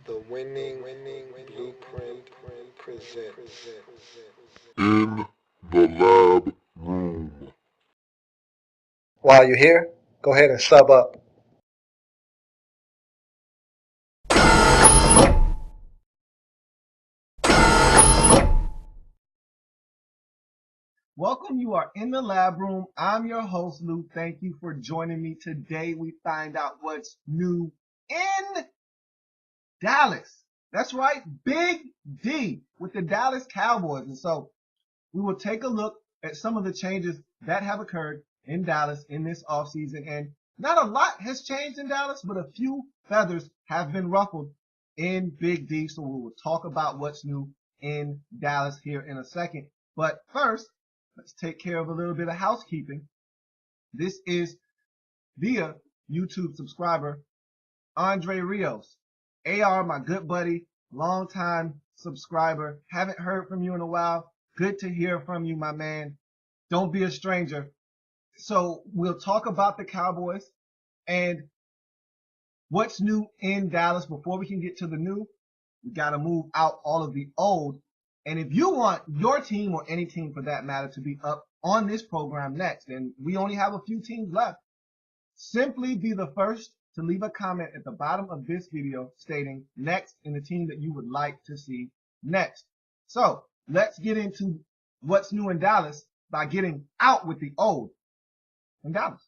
The winning blueprint presents. In the lab room. While you're here, go ahead and sub up. Welcome. You are in the lab room. I'm your host, Lou. Thank you for joining me. Today, we find out what's new in Dallas. That's right, Big D with the Dallas Cowboys. And so we will take a look at some of the changes that have occurred in Dallas in this offseason. And not a lot has changed in Dallas, but a few feathers have been ruffled in Big D. So we will talk about what's new in Dallas here in a second. But first, let's take care of a little bit of housekeeping. This is via YouTube subscriber Andre Rios. AR, my good buddy, longtime subscriber. Haven't heard from you in a while. Good to hear from you, my man. Don't be a stranger. So we'll talk about the Cowboys and what's new in Dallas. Before we can get to the new, we got to move out all of the old. And if you want your team or any team for that matter to be up on this program next, and we only have a few teams left, simply be the first to leave a comment at the bottom of this video stating next in the team that you would like to see next. So let's get into what's new in Dallas by getting out with the old in Dallas.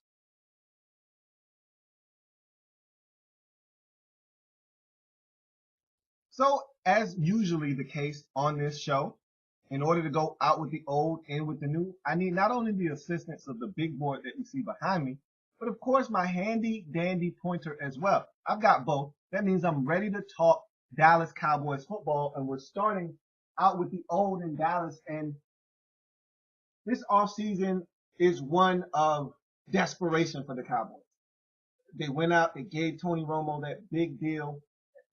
So as usually the case on this show, in order to go out with the old and with the new, I need not only the assistance of the big board that you see behind me, but of course my handy dandy pointer as well. I've got both. That means I'm ready to talk Dallas Cowboys football, and we're starting out with the old in Dallas. And this offseason is one of desperation for the Cowboys. They went out, they gave Tony Romo that big deal,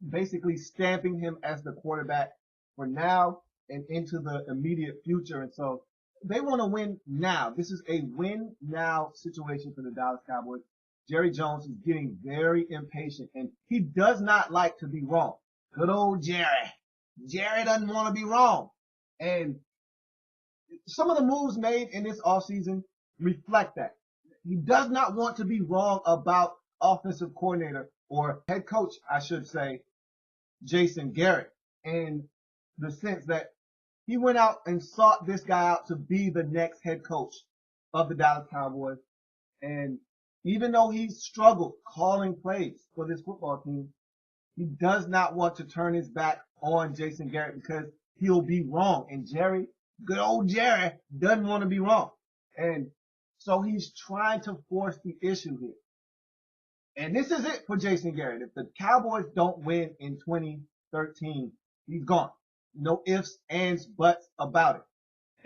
basically stamping him as the quarterback for now and into the immediate future. And so they want to win now. This is a win now situation for the Dallas Cowboys. Jerry Jones is getting very impatient, and he does not like to be wrong. Good old Jerry. Jerry doesn't want to be wrong. And some of the moves made in this offseason reflect that. He does not want to be wrong about offensive coordinator or head coach, I should say, Jason Garrett, in the sense that he went out and sought this guy out to be the next head coach of the Dallas Cowboys. And even though he struggled calling plays for this football team, he does not want to turn his back on Jason Garrett because he'll be wrong. And Jerry, good old Jerry, doesn't want to be wrong. And so he's trying to force the issue here. And this is it for Jason Garrett. If the Cowboys don't win in 2013, he's gone. No ifs, ands, buts about it.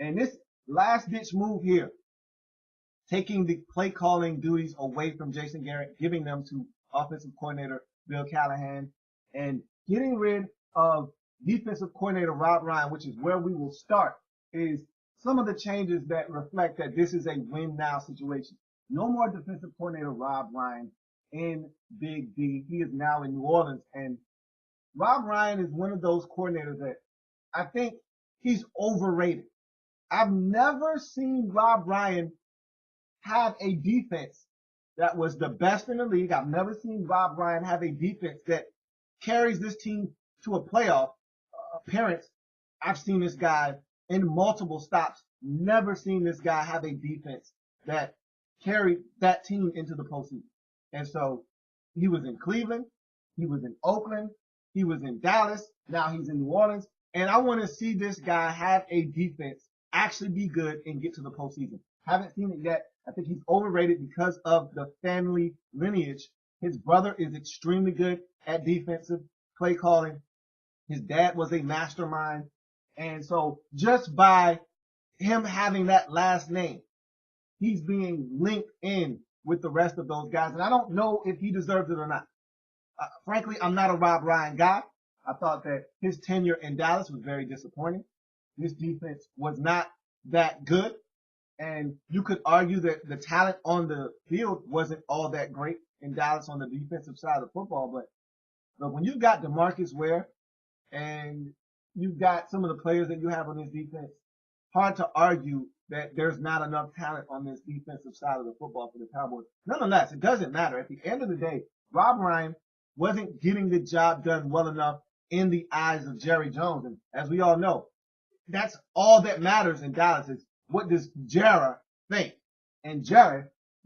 And this last ditch move here, taking the play calling duties away from Jason Garrett, giving them to offensive coordinator Bill Callahan, and getting rid of defensive coordinator Rob Ryan, which is where we will start, is some of the changes that reflect that this is a win now situation. No more defensive coordinator Rob Ryan in Big D. He is now in New Orleans, and Rob Ryan is one of those coordinators that I think he's overrated. I've never seen Rob Ryan have a defense that was the best in the league. I've never seen Rob Ryan have a defense that carries this team to a playoff appearance. I've seen this guy in multiple stops. Never seen this guy have a defense that carried that team into the postseason. And so he was in Cleveland, he was in Oakland, he was in Dallas, now he's in New Orleans. And I want to see this guy have a defense actually be good and get to the postseason. Haven't seen it yet. I think he's overrated because of the family lineage. His brother is extremely good at defensive play calling. His dad was a mastermind. And so just by him having that last name, he's being linked in with the rest of those guys. And I don't know if he deserves it or not. Frankly, I'm not a Rob Ryan guy. I thought that his tenure in Dallas was very disappointing. This defense was not that good. And you could argue that the talent on the field wasn't all that great in Dallas on the defensive side of football. But But when you got DeMarcus Ware and you've got some of the players that you have on this defense, hard to argue that there's not enough talent on this defensive side of the football for the Cowboys. Nonetheless, it doesn't matter. At the end of the day, Rob Ryan wasn't getting the job done well enough in the eyes of Jerry Jones. And as we all know, that's all that matters in Dallas is what does Jerry think? And Jerry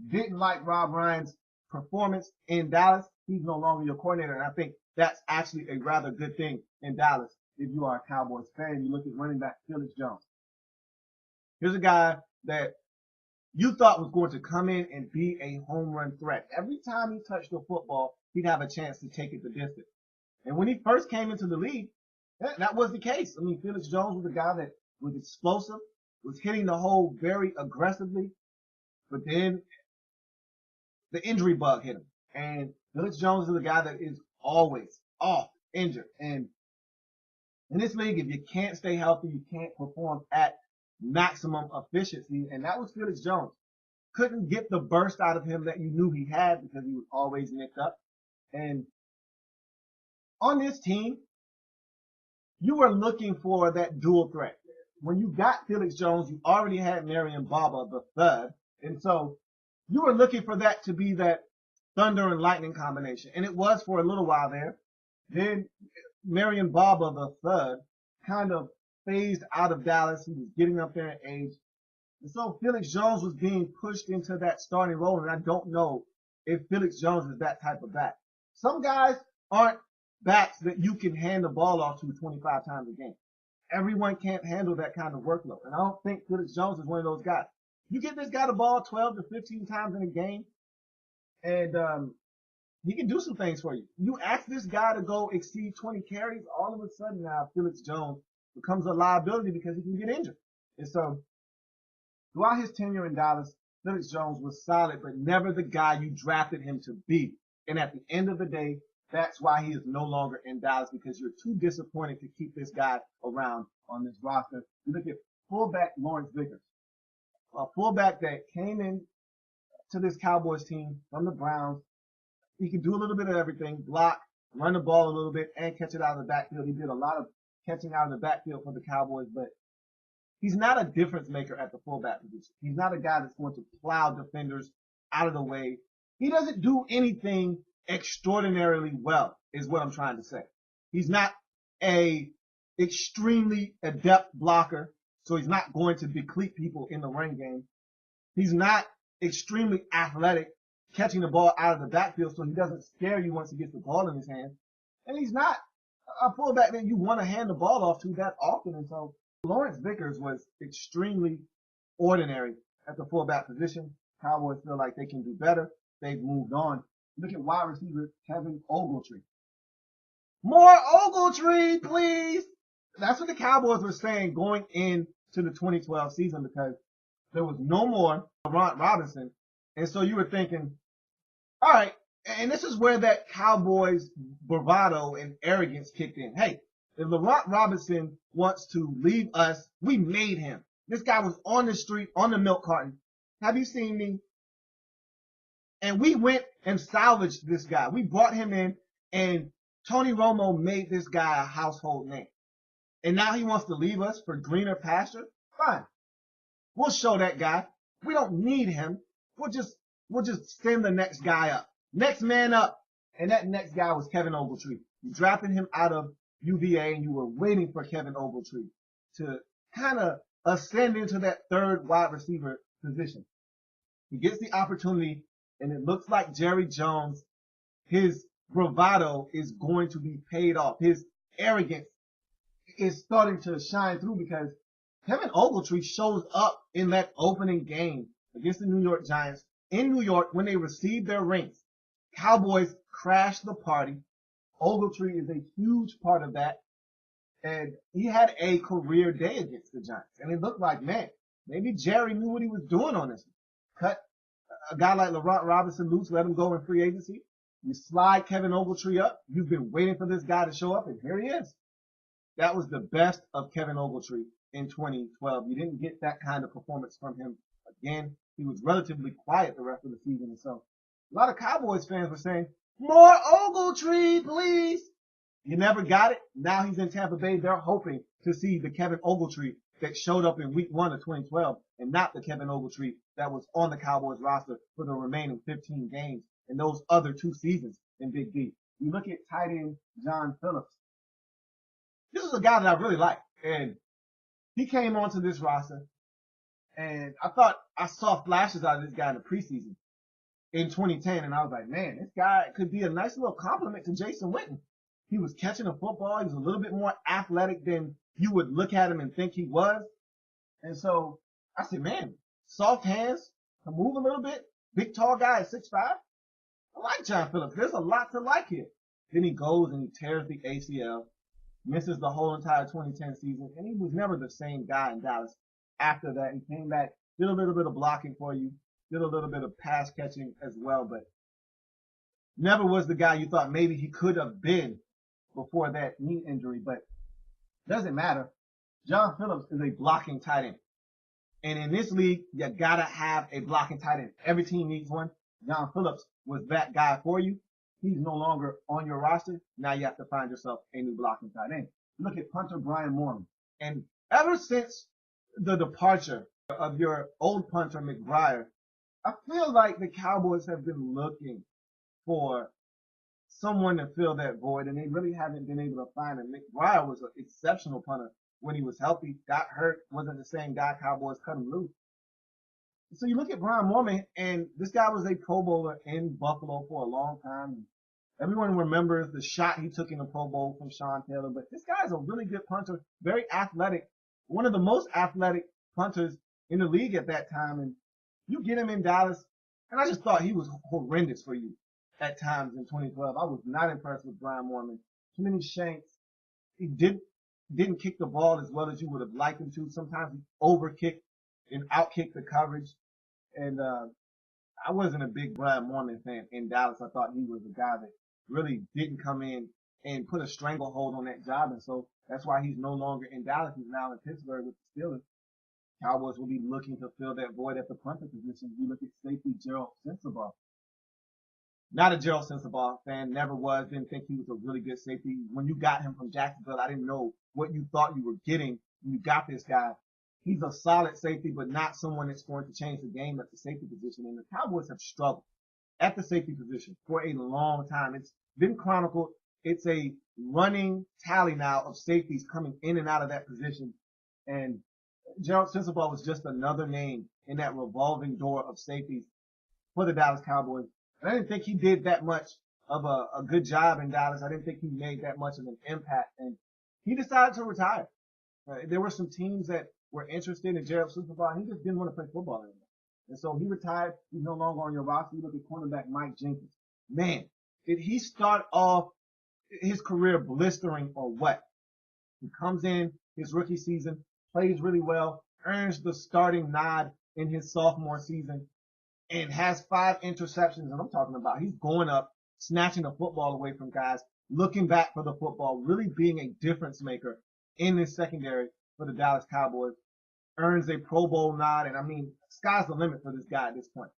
didn't like Rob Ryan's performance in Dallas. He's no longer your coordinator. And I think that's actually a rather good thing in Dallas if you are a Cowboys fan. You look at running back Felix Jones. Here's a guy that you thought was going to come in and be a home run threat. Every time he touched the football, he'd have a chance to take it the distance. And when he first came into the league, that was the case. I mean, Felix Jones was a guy that was explosive, was hitting the hole very aggressively, but then the injury bug hit him. And Felix Jones is a guy that is always off, injured. And in this league, if you can't stay healthy, you can't perform at maximum efficiency. And that was Felix Jones. Couldn't get the burst out of him that you knew he had because he was always nicked up. And on this team, you were looking for that dual threat. When you got Felix Jones, you already had Marion Barber the third. And so you were looking for that to be that thunder and lightning combination. And it was for a little while there. Then Marion Barber the third kind of phased out of Dallas. He was getting up there in age. And so Felix Jones was being pushed into that starting role. And I don't know if Felix Jones is that type of back. Some guys aren't backs that you can hand the ball off to 25 times a game. Everyone can't handle that kind of workload. And I don't think Felix Jones is one of those guys. You get this guy the ball 12 to 15 times in a game, and he can do some things for you. You ask this guy to go exceed 20 carries, all of a sudden now Felix Jones becomes a liability because he can get injured. And so throughout his tenure in Dallas, Felix Jones was solid, but never the guy you drafted him to be. And at the end of the day, that's why he is no longer in Dallas, because you're too disappointed to keep this guy around on this roster. You look at fullback Lawrence Vickers, a fullback that came in to this Cowboys team from the Browns. He could do a little bit of everything, block, run the ball a little bit, and catch it out of the backfield. He did a lot of catching out of the backfield for the Cowboys, but he's not a difference maker at the fullback position. He's not a guy that's going to plow defenders out of the way. He doesn't do anything extraordinarily well, is what I'm trying to say. He's not a extremely adept blocker, so he's not going to deplete people in the run game. He's not extremely athletic, catching the ball out of the backfield, so he doesn't scare you once he gets the ball in his hand. And he's not a fullback that you want to hand the ball off to that often. And so Lawrence Vickers was extremely ordinary at the fullback position. Cowboys feel like they can do better. They've moved on. Look at wide receiver Kevin Ogletree. More Ogletree, please. That's what the Cowboys were saying going into the 2012 season, because there was no more Laurent Robinson. And so you were thinking, all right, and this is where that Cowboys bravado and arrogance kicked in. Hey, if Laurent Robinson wants to leave us, we made him. This guy was on the street, on the milk carton. Have you seen me? And we went and salvaged this guy. We brought him in, and Tony Romo made this guy a household name. And now he wants to leave us for greener pasture? Fine. We'll show that guy. We don't need him. We'll just send the next guy up. Next man up. And that next guy was Kevin Ogletree. You drafted him out of UVA, and you were waiting for Kevin Ogletree to kind of ascend into that third wide receiver position. He gets the opportunity, and it looks like Jerry Jones, his bravado is going to be paid off. His arrogance is starting to shine through, because Kevin Ogletree shows up in that opening game against the New York Giants in New York when they received their rings. Cowboys crashed the party. Ogletree is a huge part of that. And he had a career day against the Giants. And it looked like, man, maybe Jerry knew what he was doing on this. Cut a guy like Laurent Robinson loose, let him go in free agency. You slide Kevin Ogletree up. You've been waiting for this guy to show up, and here he is. That was the best of Kevin Ogletree in 2012. You didn't get that kind of performance from him again. He was relatively quiet the rest of the season. And so a lot of Cowboys fans were saying, More Ogletree, please. You never got it. Now he's in Tampa Bay. They're hoping to see the Kevin Ogletree that showed up in week 1 of 2012 and not the Kevin Ogletree that was on the Cowboys roster for the remaining 15 games in those other 2 seasons in Big D. You look at tight end John Phillips. This is a guy that I really like. And he came onto this roster, and I thought I saw flashes out of this guy in the preseason in 2010, and I was like, man, this guy could be a nice little compliment to Jason Witten. He was catching the football. He was a little bit more athletic than you would look at him and think he was. And so I said, man, soft hands, can move a little bit, big tall guy at 6'5". I like John Phillips. There's a lot to like here. Then he goes and he tears the ACL, misses the whole entire 2010 season, and he was never the same guy in Dallas. After that, he came back, did a little bit of blocking for you, did a little bit of pass catching as well, but never was the guy you thought maybe he could have been before that knee injury. But doesn't matter. John Phillips is a blocking tight end. And in this league, you gotta have a blocking tight end. Every team needs one. John Phillips was that guy for you. He's no longer on your roster. Now you have to find yourself a new blocking tight end. Look at punter Brian Moorman. And ever since the departure of your old punter McBriar, I feel like the Cowboys have been looking for someone to fill that void, and they really haven't been able to find it. McBriar was an exceptional punter when he was healthy, got hurt, wasn't the same guy. Cowboys cut him loose. So you look at Brian Moorman, and this guy was a Pro Bowler in Buffalo for a long time. Everyone remembers the shot he took in the Pro Bowl from Sean Taylor, but this guy is a really good punter, very athletic, one of the most athletic punters in the league at that time. And you get him in Dallas, and I just thought he was horrendous for you at times in 2012. I was not impressed with Brian Moorman. Too many shanks. He didn't kick the ball as well as you would have liked him to. Sometimes he overkicked and outkicked the coverage. And I wasn't a big Brian Moorman fan in Dallas. I thought he was a guy that really didn't come in and put a stranglehold on that job. And so that's why he's no longer in Dallas. He's now in Pittsburgh with the Steelers. Cowboys will be looking to fill that void at the punter position. You look at safety Gerald Sensabaugh. Not a Gerald Sensabaugh fan, never was, didn't think he was a really good safety. When you got him from Jacksonville, I didn't know what you thought you were getting when you got this guy. He's a solid safety, but not someone that's going to change the game at the safety position. And the Cowboys have struggled at the safety position for a long time. It's been chronicled. It's a running tally now of safeties coming in and out of that position. And Gerald Sensabaugh was just another name in that revolving door of safeties for the Dallas Cowboys. And I didn't think he did that much of a good job in Dallas. I didn't think he made that much of an impact. And he decided to retire. There were some teams that were interested in Gerald Sensabaugh. He just didn't want to play football anymore. And so he retired. He's no longer on your roster. You look at cornerback Mike Jenkins. Man, did he start off his career blistering or what? He comes in his rookie season, plays really well, earns the starting nod in his sophomore season, and has 5 interceptions. And I'm talking about he's going up, snatching the football away from guys, looking back for the football, really being a difference maker in this secondary for the Dallas Cowboys. Earns a Pro Bowl nod. And I mean, sky's the limit for this guy at this point.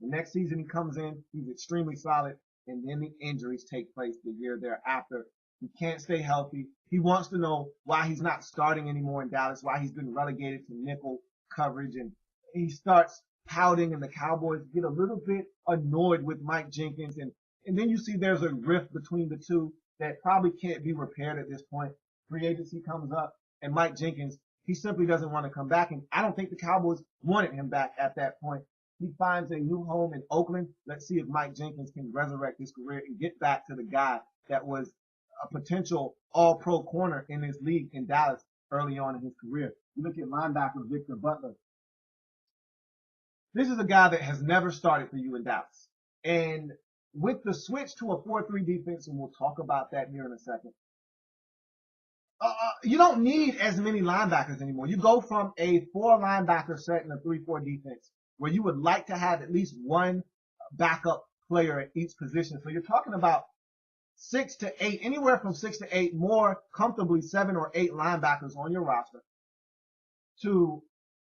The next season he comes in, he's extremely solid. And then the injuries take place the year thereafter. He can't stay healthy. He wants to know why he's not starting anymore in Dallas, why he's been relegated to nickel coverage. And he starts pouting, and the Cowboys get a little bit annoyed with Mike Jenkins. And then you see there's a rift between the two that probably can't be repaired at this point. Free agency comes up, and Mike Jenkins, he simply doesn't want to come back. And I don't think the Cowboys wanted him back at that point. He finds a new home in Oakland. Let's see if Mike Jenkins can resurrect his career and get back to the guy that was a potential all-pro corner in this league in Dallas early on in his career. You look at linebacker Victor Butler. This is a guy that has never started for you in Dallas. And with the switch to a 4-3 defense, and we'll talk about that here in a second, you don't need as many linebackers anymore. You go from a 4 linebacker set in a 3-4 defense where you would like to have at least one backup player at each position. So you're talking about 6 to 8, anywhere from 6 to 8, more comfortably 7 or 8 linebackers on your roster, to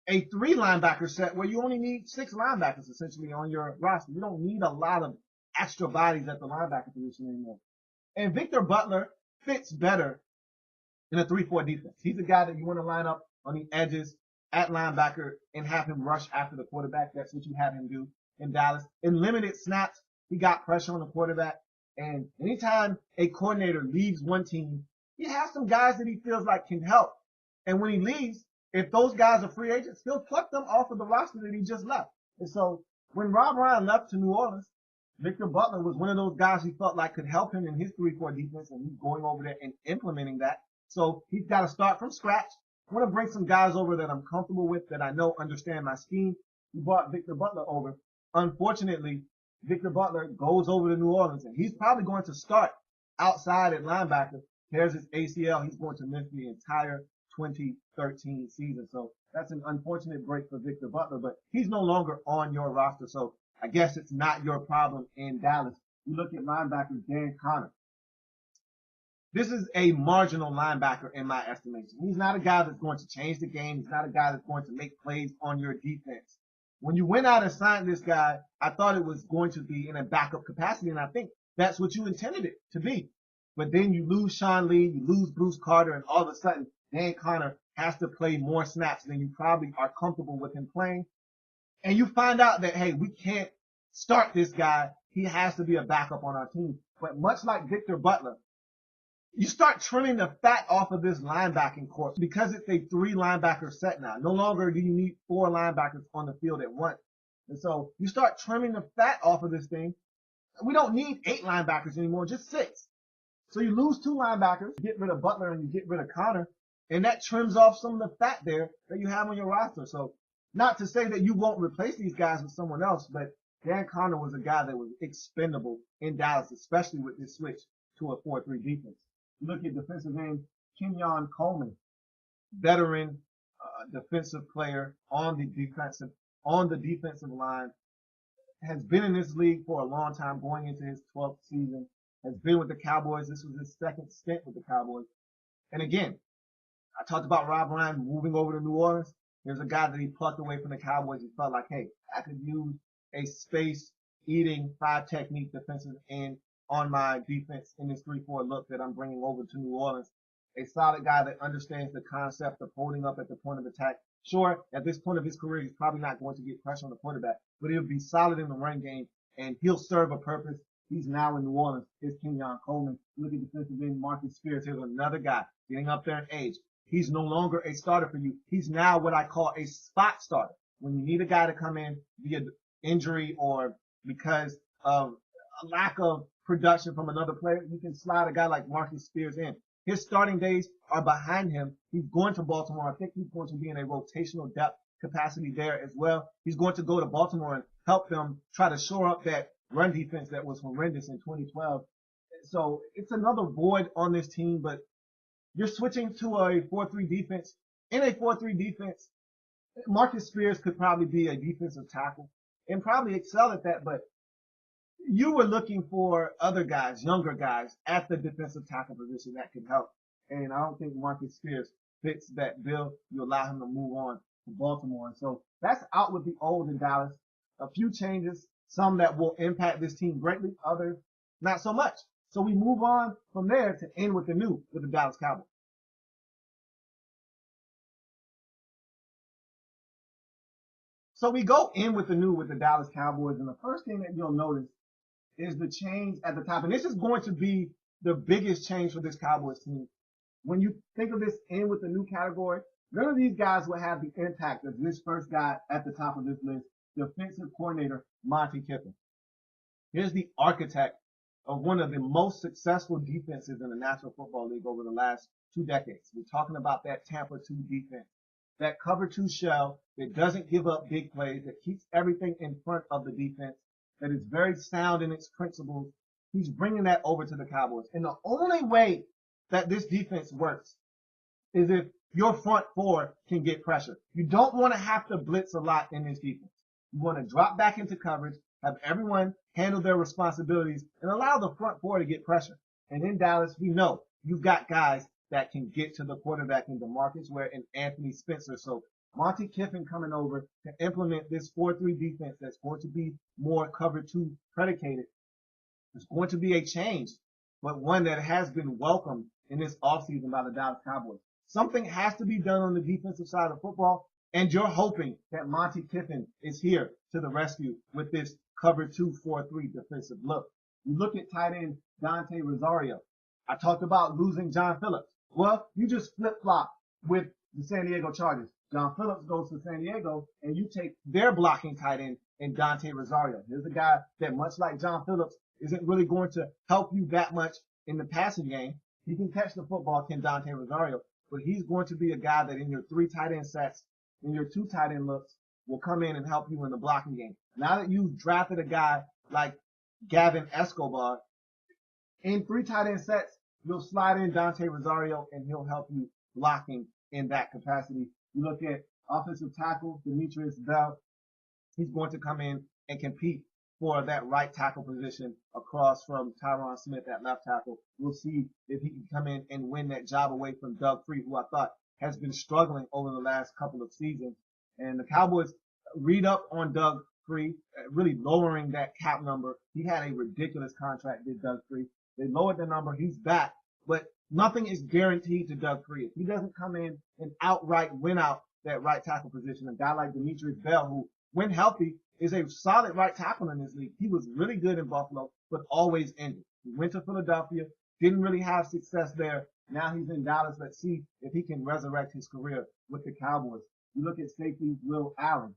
a 3 linebacker set where you only need 6 linebackers essentially on your roster. You don't need a lot of extra bodies at the linebacker position anymore. And Victor Butler fits better in a 3-4 defense. He's a guy that you want to line up on the edges at linebacker and have him rush after the quarterback. That's what you have him do in Dallas. In limited snaps, he got pressure on the quarterback. And anytime a coordinator leaves one team, he has some guys that he feels like can help. And when he leaves, if those guys are free agents, he'll pluck them off of the roster that he just left. And so when Rob Ryan left to New Orleans, Victor Butler was one of those guys he felt like could help him in his 3-4 defense, and he's going over there and implementing that. So he's got to start from scratch. I want to bring some guys over that I'm comfortable with, that I know understand my scheme. He brought Victor Butler over. Unfortunately, Victor Butler goes over to New Orleans, and he's probably going to start outside at linebacker. Tears his ACL. He's going to miss the entire 2013 season. So that's an unfortunate break for Victor Butler, but he's no longer on your roster. So I guess it's not your problem in Dallas. You look at linebacker Dan Connor. This is a marginal linebacker in my estimation. He's not a guy that's going to change the game. He's not a guy that's going to make plays on your defense. When you went out and signed this guy, I thought it was going to be in a backup capacity, and I think that's what you intended it to be. But then you lose Sean Lee, you lose Bruce Carter, and all of a sudden, Dan Connor has to play more snaps than you probably are comfortable with him playing. And you find out that, hey, we can't start this guy. He has to be a backup on our team. But much like Victor Butler, you start trimming the fat off of this linebacking corps because it's a 3 linebacker set now. No longer do you need 4 linebackers on the field at once. And so you start trimming the fat off of this thing. We don't need 8 linebackers anymore, just 6. So you lose 2 linebackers, you get rid of Butler and you get rid of Connor, and that trims off some of the fat there that you have on your roster. So not to say that you won't replace these guys with someone else, but Dan Connor was a guy that was expendable in Dallas, especially with this switch to a 4-3 defense. You look at defensive end Kenyon Coleman, veteran defensive player on the defensive line, has been in this league for a long time, going into his 12th season, has been with the Cowboys. This was his second stint with the Cowboys. And again, I talked about Rob Ryan moving over to New Orleans. There's a guy that he plucked away from the Cowboys. He felt like, hey, I could use a space-eating 5 technique defensive end on my defense in this 3-4 look that I'm bringing over to New Orleans. A solid guy that understands the concept of holding up at the point of attack. Sure, at this point of his career, he's probably not going to get pressure on the quarterback, but he'll be solid in the run game, and he'll serve a purpose. He's now in New Orleans. It's Kenyon Coleman. Look at defensive end Marcus Spears. Here's another guy getting up there in age. He's no longer a starter for you. He's now what I call a spot starter. When you need a guy to come in via injury or because of a lack of production from another player, you can slide a guy like Marcus Spears in. His starting days are behind him. He's going to Baltimore. I think he's going to be in a rotational depth capacity there as well. He's going to go to Baltimore and help them try to shore up that run defense that was horrendous in 2012. So it's another void on this team, but you're switching to a 4-3 defense. In a 4-3 defense, Marcus Spears could probably be a defensive tackle and probably excel at that, but you were looking for other guys, younger guys, at the defensive tackle position that could help. And I don't think Marcus Spears fits that bill. You allow him to move on to Baltimore. And so that's out with the old in Dallas. A few changes, some that will impact this team greatly, others not so much. So we move on from there to end with the new with the Dallas Cowboys. So we go in with the new with the Dallas Cowboys, and the first thing that you'll notice is the change at the top. And this is going to be the biggest change for this Cowboys team. When you think of this in with the new category, none of these guys will have the impact of this first guy at the top of this list, defensive coordinator Monte Kiffin. Here's the architect of one of the most successful defenses in the National Football League over the last 2 decades. We're talking about that Tampa 2 defense, that cover 2 shell that doesn't give up big plays, that keeps everything in front of the defense, that is very sound in its principles. He's bringing that over to the Cowboys. And the only way that this defense works is if your front 4 can get pressure. You don't want to have to blitz a lot in this defense. You want to drop back into coverage, have everyone handle their responsibilities, and allow the front 4 to get pressure. And in Dallas, we know you've got guys that can get to the quarterback in DeMarcus Ware and Anthony Spencer. So Monte Kiffin coming over to implement this 4-3 defense that's going to be more cover 2 predicated It's going to be a change, but one that has been welcomed in this offseason by the Dallas Cowboys. Something has to be done on the defensive side of football, and you're hoping that Monty Kiffin is here to the rescue with this cover 2-4-3 defensive look. You look at tight end Dante Rosario. I talked about losing John Phillips. Well, you just flip-flop with the San Diego Chargers. John Phillips goes to San Diego, and you take their blocking tight end in Dante Rosario. Here's a guy that, much like John Phillips, isn't really going to help you that much in the passing game. He can catch the football, can Dante Rosario, but he's going to be a guy that in your 3 tight end sets, in your 2 tight end looks, will come in and help you in the blocking game. Now that you've drafted a guy like Gavin Escobar, in 3 tight end sets, you'll slide in Dante Rosario and he'll help you blocking in that capacity. You look at offensive tackle, Demetrius Bell. He's going to come in and compete for that right tackle position across from Tyron Smith at left tackle. We'll see if he can come in and win that job away from Doug Free, who I thought has been struggling over the last couple of seasons. And the Cowboys read up on Doug Free, really lowering that cap number. He had a ridiculous contract, did Doug Free. They lowered the number. He's back, but nothing is guaranteed to Doug Free. If he doesn't come in and outright win out that right tackle position, a guy like Demetrius Bell, who, when healthy, is a solid right tackle in this league. He was really good in Buffalo, but always injured. He went to Philadelphia, didn't really have success there. Now he's in Dallas. Let's see if he can resurrect his career with the Cowboys. You look at safety Will Allen.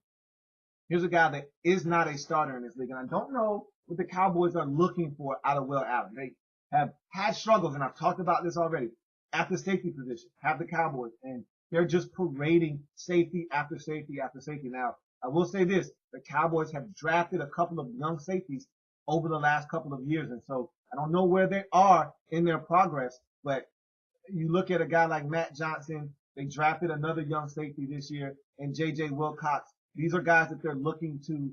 Here's a guy that is not a starter in this league, and I don't know what the Cowboys are looking for out of Will Allen. They have had struggles, and I've talked about this already, at the safety position, have the Cowboys, and they're just parading safety after safety after safety. Now, I will say this, the Cowboys have drafted a couple of young safeties over the last couple of years, and so I don't know where they are in their progress, but you look at a guy like Matt Johnson, they drafted another young safety this year, and J.J. Wilcox. These are guys that they're looking to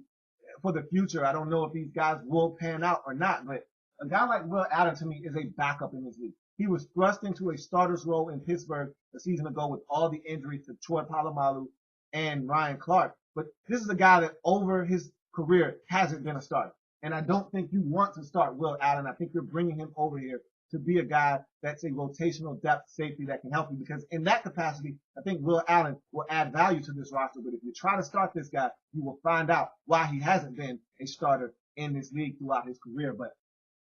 for the future. I don't know if these guys will pan out or not, but a guy like Will Allen, to me, is a backup in this league. He was thrust into a starter's role in Pittsburgh a season ago with all the injuries to Troy Polamalu and Ryan Clark. But this is a guy that over his career hasn't been a starter. And I don't think you want to start Will Allen. I think you're bringing him over here to be a guy that's a rotational depth safety that can help you, because in that capacity, I think Will Allen will add value to this roster. But if you try to start this guy, you will find out why he hasn't been a starter in this league throughout his career. But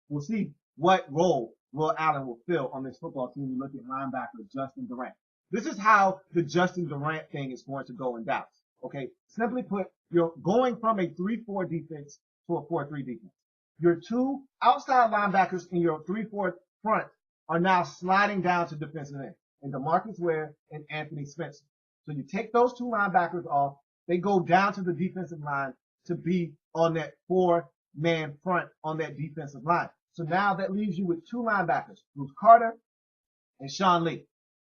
we'll see what role Will Allen will fill on this football team. You look at linebacker Justin Durant. This is how the Justin Durant thing is going to go in Dallas. Okay, simply put, you're going from a 3-4 defense to a 4-3 defense. Your 2 outside linebackers in your 3-4 front are now sliding down to defensive end, and DeMarcus Ware and Anthony Spencer. So you take those 2 linebackers off, they go down to the defensive line to be on that 4-man front on that defensive line. So now that leaves you with 2 linebackers, Bruce Carter and Sean Lee.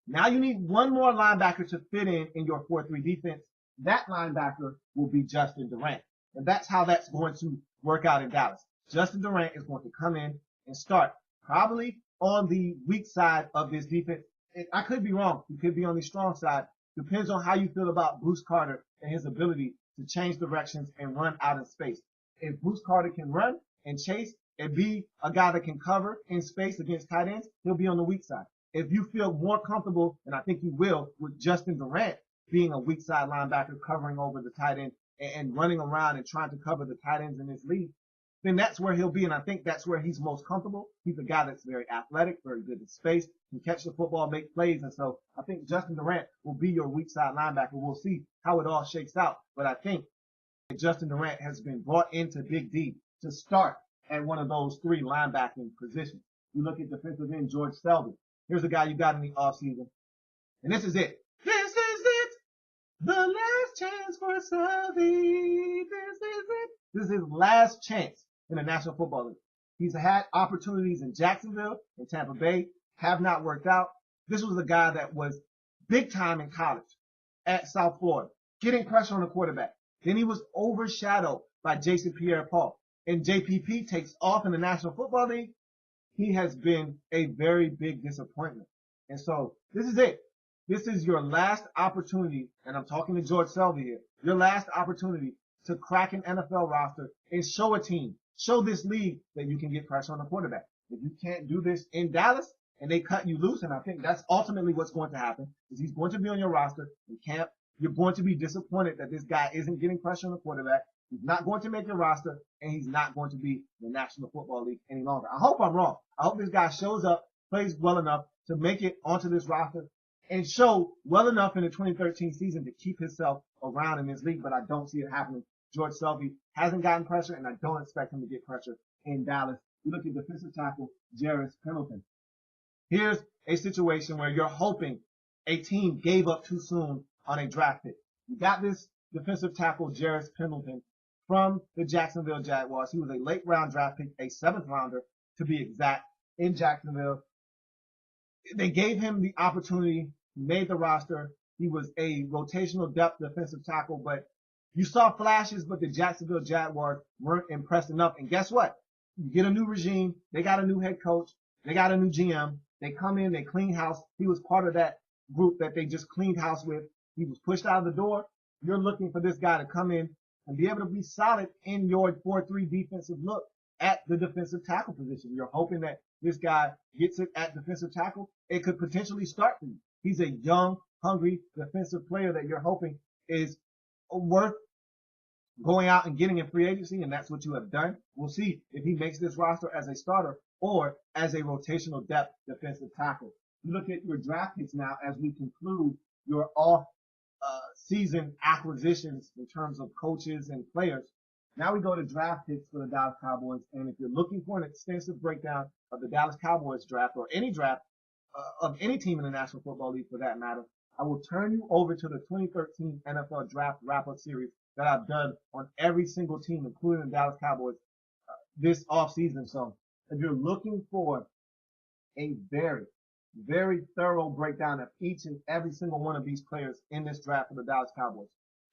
Now you need 1 more linebacker to fit in your 4-3 defense. That linebacker will be Justin Durant. And that's how that's going to work out in Dallas. Justin Durant is going to come in and start probably on the weak side of this defense. I could be wrong. He could be on the strong side. Depends on how you feel about Bruce Carter and his ability to change directions and run out in space. If Bruce Carter can run and chase and be a guy that can cover in space against tight ends, he'll be on the weak side. If you feel more comfortable, and I think you will, with Justin Durant being a weak side linebacker covering over the tight end and running around and trying to cover the tight ends in this league, then that's where he'll be. And I think that's where he's most comfortable. He's a guy that's very athletic, very good in space, can catch the football, make plays. And so I think Justin Durant will be your weak side linebacker. We'll see how it all shakes out. But I think Justin Durant has been brought into Big D to start at one of those 3 linebacking positions. You look at defensive end George Selvie. Here's a guy you got in the offseason. And this is it. This is it. The last chance for Selvie. This is it. This is his last chance in the National Football League. He's had opportunities in Jacksonville and Tampa Bay, have not worked out. This was a guy that was big time in college at South Florida, getting pressure on the quarterback. Then he was overshadowed by Jason Pierre-Paul. And JPP takes off in the National Football League. He has been a very big disappointment. And so this is it. This is your last opportunity, and I'm talking to George Selvie here, your last opportunity to crack an NFL roster and show a team, show this league that you can get pressure on the quarterback. If you can't do this in Dallas and they cut you loose, and I think that's ultimately what's going to happen, is he's going to be on your roster in camp. You're going to be disappointed that this guy isn't getting pressure on the quarterback. He's not going to make your roster, and he's not going to be in the National Football League any longer. I hope I'm wrong. I hope this guy shows up, plays well enough to make it onto this roster, and show well enough in the 2013 season to keep himself around in this league, but I don't see it happening. George Selvie hasn't gotten pressure, and I don't expect him to get pressure in Dallas. You look at defensive tackle Jarvis Pendleton. Here's a situation where you're hoping a team gave up too soon on a draft pick. You got this defensive tackle Jarvis Pendleton from the Jacksonville Jaguars. He was a late round draft pick, a 7th rounder to be exact, in Jacksonville. They gave him the opportunity, made the roster. He was a rotational depth defensive tackle, but you saw flashes, but the Jacksonville Jaguars weren't impressed enough. And guess what? You get a new regime. They got a new head coach. They got a new GM. They come in, they clean house. He was part of that group that they just cleaned house with. He was pushed out of the door. You're looking for this guy to come in and be able to be solid in your 4-3 defensive look at the defensive tackle position. You're hoping that this guy gets it at defensive tackle. It could potentially start for you. He's a young, hungry defensive player that you're hoping is worth going out and getting in free agency, and that's what you have done. We'll see if he makes this roster as a starter or as a rotational depth defensive tackle. You look at your draft picks now as we conclude your off-season acquisitions in terms of coaches and players. Now we go to draft picks for the Dallas Cowboys, and if you're looking for an extensive breakdown of the Dallas Cowboys draft or any draft of any team in the National Football League for that matter, I will turn you over to the 2013 NFL Draft Wrap-Up Series that I've done on every single team, including the Dallas Cowboys, this offseason. So if you're looking for a very, very thorough breakdown of each and every single one of these players in this draft for the Dallas Cowboys,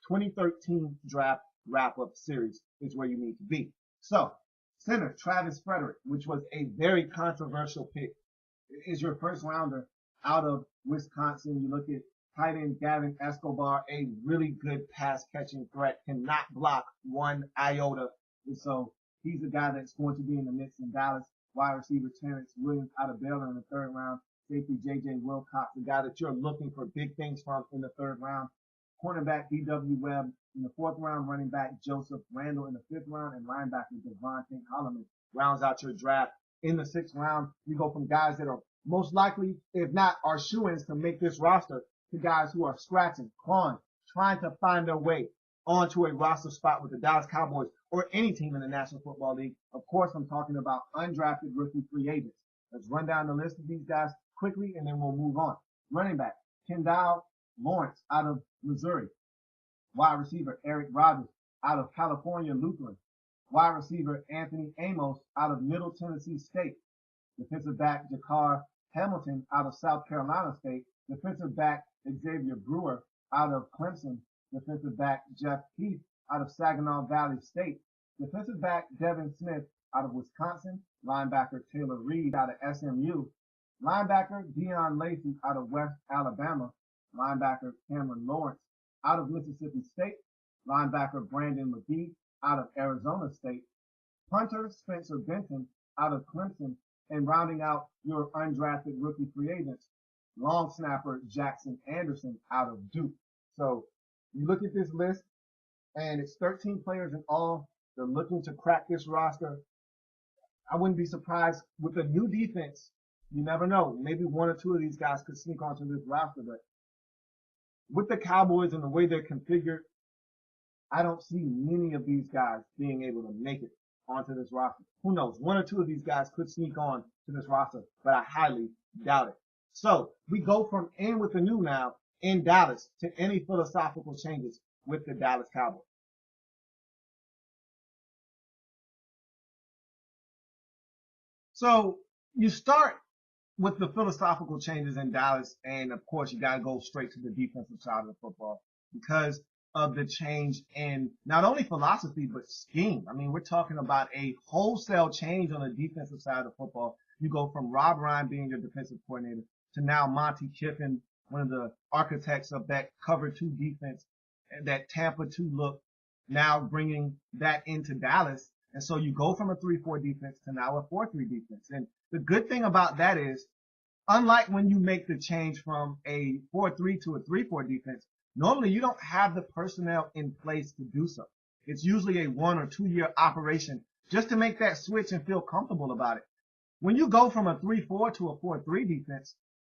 2013 Draft Wrap-Up Series is where you need to be. So, center Travis Frederick, which was a very controversial pick, is your first rounder out of Wisconsin. You look at tight end Gavin Escobar, a really good pass-catching threat, cannot block one iota. And so he's a guy that's going to be in the mix in Dallas. Wide receiver Terrence Williams out of Baylor in the 3rd round. Safety J.J. Wilcox, a guy that you're looking for big things from in the 3rd round. Cornerback D.W. Webb in the 4th round. Running back Joseph Randall in the 5th round. And linebacker Devontae Holloman rounds out your draft. In the 6th round, you go from guys that are most likely, if not, are shoo-ins to make this roster, to guys who are scratching, clawing, trying to find their way onto a roster spot with the Dallas Cowboys or any team in the National Football League. Of course, I'm talking about undrafted rookie free agents. Let's run down the list of these guys quickly, and then we'll move on. Running back, Kendall Lawrence out of Missouri. Wide receiver, Eric Rogers out of California Lutheran. Wide receiver, Anthony Amos out of Middle Tennessee State. Defensive back, Jakar Hamilton out of South Carolina State. Defensive back, Xavier Brewer out of Clemson. Defensive back, Jeff Heath out of Saginaw Valley State. Defensive back, Devin Smith out of Wisconsin. Linebacker, Taylor Reed out of SMU. Linebacker, Deion Lacey out of West Alabama. Linebacker, Cameron Lawrence out of Mississippi State. Linebacker, Brandon McGee out of Arizona State. Punter, Spencer Benton out of Clemson. And rounding out your undrafted rookie free agents, long snapper Jackson Anderson out of Duke. So you look at this list, and it's 13 players in all. They're looking to crack this roster. I wouldn't be surprised with a new defense. You never know. Maybe 1 or 2 of these guys could sneak onto this roster. But with the Cowboys and the way they're configured, I don't see many of these guys being able to make it onto this roster. Who knows? 1 or 2 of these guys could sneak on to this roster, but I highly doubt it. So we go from in with the new now in Dallas to any philosophical changes with the Dallas Cowboys. So you start with the philosophical changes in Dallas, and of course you got to go straight to the defensive side of the football because of the change in not only philosophy, but scheme. I mean, we're talking about a wholesale change on the defensive side of the football. You go from Rob Ryan being your defensive coordinator to now Monty Kiffin, one of the architects of that cover 2 defense, and that Tampa 2 look, now bringing that into Dallas. And so you go from a 3-4 defense to now a 4-3 defense. And the good thing about that is, unlike when you make the change from a 4-3 to a 3-4 defense, normally you don't have the personnel in place to do so. It's usually a 1 or 2 year operation just to make that switch and feel comfortable about it. When you go from a 3-4 to a 4-3 defense,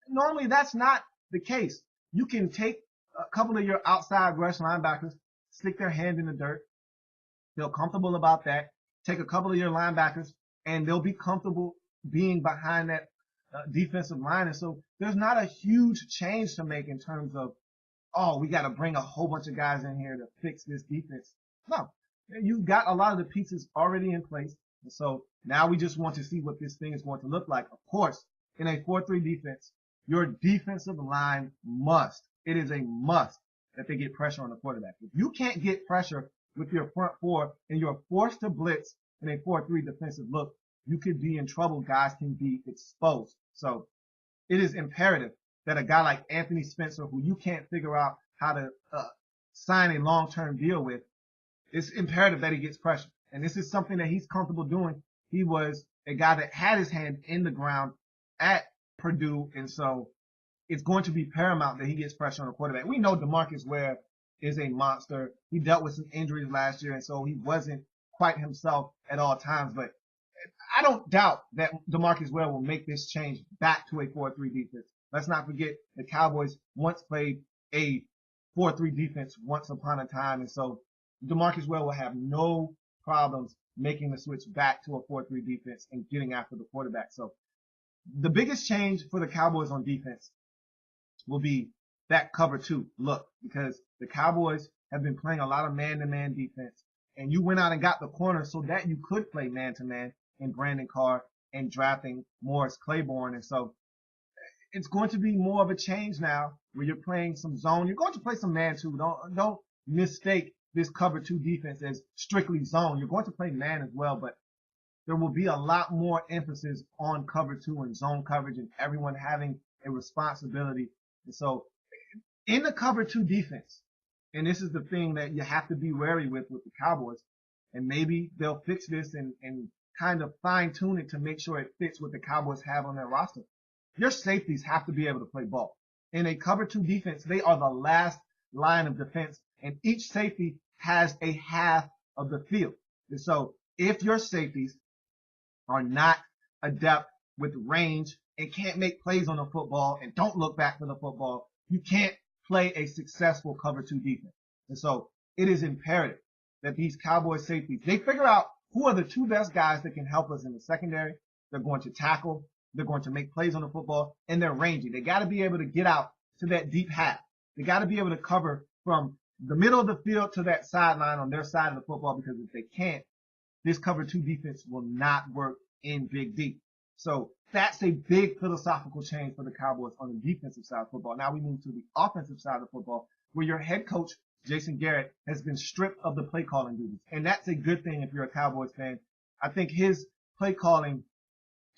normally that's not the case. You can take a couple of your outside rush linebackers, stick their hand in the dirt, feel comfortable about that, take a couple of your linebackers, and they'll be comfortable being behind that defensive line. And so there's not a huge change to make in terms of, oh, we got to bring a whole bunch of guys in here to fix this defense. No, you've got a lot of the pieces already in place. And so now we just want to see what this thing is going to look like. Of course, in a 4-3 defense, your defensive line it is a must that they get pressure on the quarterback. If you can't get pressure with your front four and you're forced to blitz in a 4-3 defensive look, you could be in trouble. Guys can be exposed. So it is imperative that a guy like Anthony Spencer, who you can't figure out how to sign a long-term deal with, it's imperative that he gets pressure. And this is something that he's comfortable doing. He was a guy that had his hand in the ground at Purdue, and so it's going to be paramount that he gets pressure on the quarterback. We know DeMarcus Ware is a monster. He dealt with some injuries last year, and so he wasn't quite himself at all times. But I don't doubt that DeMarcus Ware will make this change back to a 4-3 defense. Let's not forget the Cowboys once played a 4-3 defense once upon a time, and so DeMarcus Ware will have no problems making the switch back to a 4-3 defense and getting after the quarterback. So the biggest change for the Cowboys on defense will be that cover 2 look, because the Cowboys have been playing a lot of man-to-man defense, and you went out and got the corner so that you could play man-to-man in Brandon Carr and drafting Morris Claiborne. And so it's going to be more of a change now where you're playing some zone. You're going to play some man too. Don't mistake this cover 2 defense as strictly zone. You're going to play man as well, but there will be a lot more emphasis on cover 2 and zone coverage and everyone having a responsibility. And so in the cover 2 defense, and this is the thing that you have to be wary with the Cowboys, and maybe they'll fix this and kind of fine tune it to make sure it fits what the Cowboys have on their roster. Your safeties have to be able to play ball. In a cover 2 defense, they are the last line of defense, and each safety has a half of the field. And so if your safeties are not adept with range and can't make plays on the football and don't look back for the football, you can't play a successful cover 2 defense. And so it is imperative that these Cowboys safeties, they figure out who are the 2 best guys that can help us in the secondary. They're going to tackle, they're going to make plays on the football, and they're rangy. They got to be able to get out to that deep half. They got to be able to cover from the middle of the field to that sideline on their side of the football, because if they can't, this cover 2 defense will not work in Big D. So that's a big philosophical change for the Cowboys on the defensive side of football. Now we move to the offensive side of football, where your head coach, Jason Garrett, has been stripped of the play calling duties. And that's a good thing if you're a Cowboys fan. I think his play calling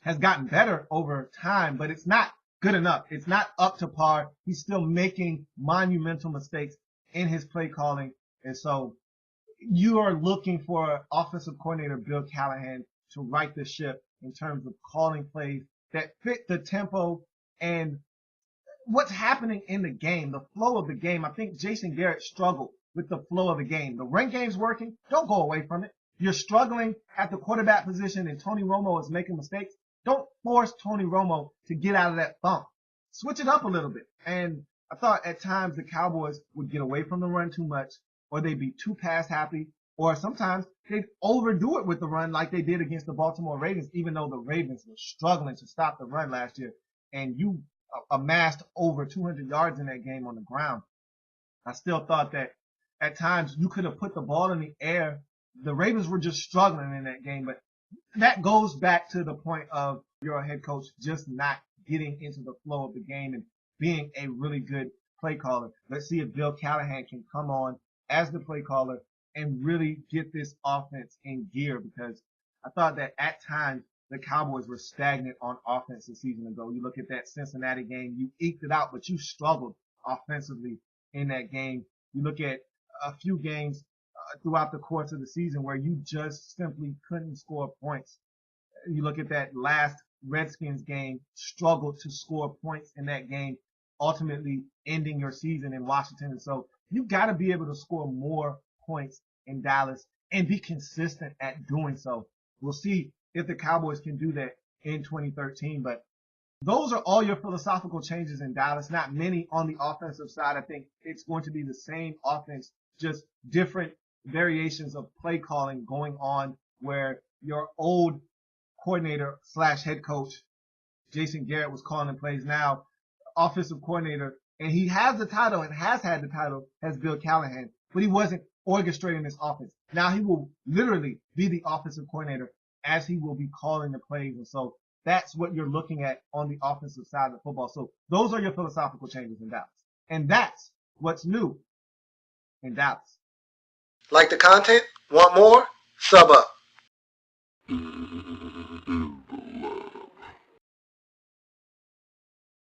has gotten better over time, but it's not good enough. It's not up to par. He's still making monumental mistakes in his play calling. And so you are looking for offensive coordinator Bill Callahan to right the ship in terms of calling plays that fit the tempo and what's happening in the game, the flow of the game. I think Jason Garrett struggled with the flow of the game. The run game's working. Don't go away from it. You're struggling at the quarterback position and Tony Romo is making mistakes. Don't force Tony Romo to get out of that funk. Switch it up a little bit. And I thought at times the Cowboys would get away from the run too much, or they'd be too pass happy, or sometimes they'd overdo it with the run like they did against the Baltimore Ravens, even though the Ravens were struggling to stop the run last year. And you amassed over 200 yards in that game on the ground. I still thought that at times you could have put the ball in the air. The Ravens were just struggling in that game, but that goes back to the point of your head coach just not getting into the flow of the game and being a really good play caller. Let's see if Bill Callahan can come on as the play caller and really get this offense in gear, because I thought that at times the Cowboys were stagnant on offense a season ago. You look at that Cincinnati game, you eked it out, but you struggled offensively in that game. You look at a few games throughout the course of the season where you just simply couldn't score points. You look at that last Redskins game, struggled to score points in that game, ultimately ending your season in Washington. And so you got to be able to score more points in Dallas and be consistent at doing so. We'll see if the Cowboys can do that in 2013. But those are all your philosophical changes in Dallas. Not many on the offensive side. I think it's going to be the same offense, just different variations of play calling going on where your old coordinator slash head coach, Jason Garrett, was calling the plays now, offensive coordinator, and he has the title and has had the title as Bill Callahan, but he wasn't orchestrating this offense. Now he will literally be the offensive coordinator as he will be calling the plays. And so that's what you're looking at on the offensive side of football. So those are your philosophical changes in Dallas. And that's what's new in Dallas. Like the content? Want more? Sub up.